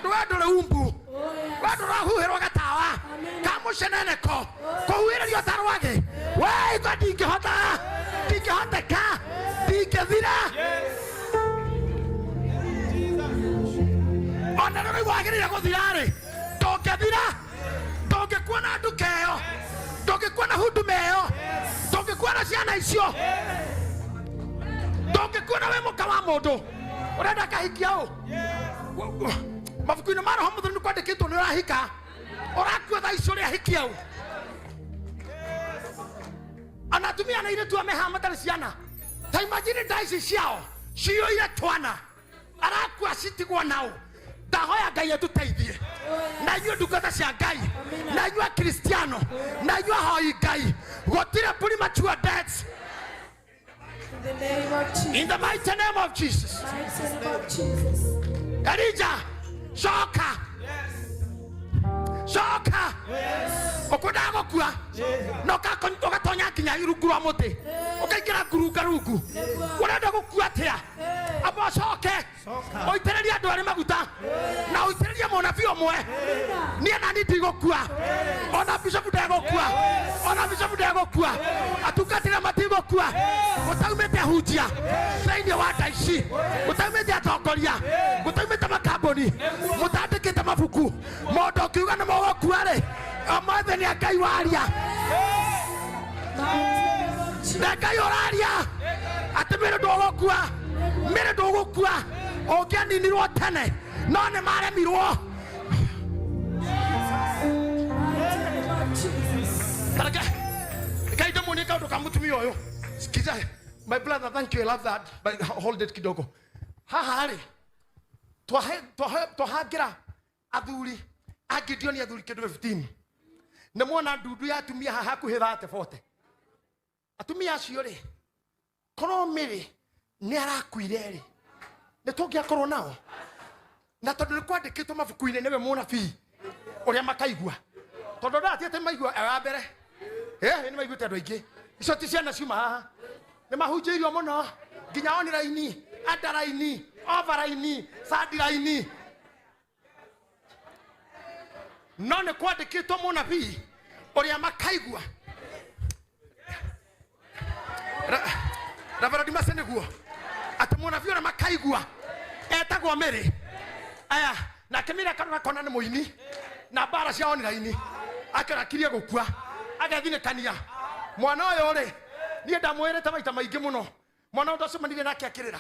tondu wendure umbu wendura huhirwa gatawa kamuceneneko kuhwiririo tarwage we iko ndingihoteka ndingithira ona rĩu wagĩrĩire gũthirarĩ ndũngĩkuona nduka ĩyo ndũngĩkuona huduma ĩyo ndũngĩkuona ciana icio ndũngĩkuona wĩ mũka wa mũndũ ũrenda kahikia ũ mabuku-inĩ ma Roho Mũtheru nĩ kwandĩkĩtwo nĩ ũrahika ũrakua thaa icio ũrĩa hikia ũ ona atumia na airĩtu amehaha matarĩ ciana ta imagine nda ici ciao ciyũire twana arakua citigwo nao ndahoya Ngai atuteithie na inyuĩ ndungata cia Ngai na inyuĩ Kristiano na inyuĩ ahoi Ngai gũtirĩ premature deaths in the mighty name of Jesus. Elijah shoka okoda gukua no ukatonya kinya irungu rwa muti ukaingira ngurungarungu urenda gukua atia abo shoke oitereria andu ari maguta na oitereria munabii omwe nie na ndi gukua ona bishop ndegukua atukatira matigukua utaumete hunjia thĩinĩ wa ndaici utaumete atongoria utaumete makamboni mutandĩkĩte mabuku mũndũ ũkiuga nĩ mũgũkua rĩ amothe nĩ Ngai waria na Ngai ũraria atĩ mĩrĩ ndũgũkua ũngĩaninirwo tene no nĩ maremirwo Ngai ndĩmuonie kaũndũ ka mũtumia ũyũ sikiza my brother thank you I love that but hold it kidogo haha rĩ twahangira athuri angidio ni athuri kĩndũ 15 nĩ muona ndundu ya atumia haha hakuhĩ 30-40 atumia acio rĩ korwo mĩrĩ nĩ arakuire rĩ nĩ tũngĩakorwo nao na tondũ nĩ kwandĩkĩtwo mabuku-inĩ nĩwe mũnabii ũrĩa makaigua tondũ ndathiĩte maigua wa mbere nĩ maiguĩte andũ aingĩ icio ti ciana ciuma haha nĩ mahunjĩirio mũno nginya online underline overline sideline no nĩ kwandĩkĩtwo mũnabii ũrĩa makaigua Reverend Mase nĩguo atĩ mũnabii ũrĩa makaigua etagwo Mary aya na kĩmĩra kanona kona nĩ mũini na bara cia online akĩrakirie gũkua agathinĩkania mwana ũyũ rĩ niĩ ndamwĩrĩte maita maingĩ mũno mwana ũcio manire nake akĩrĩra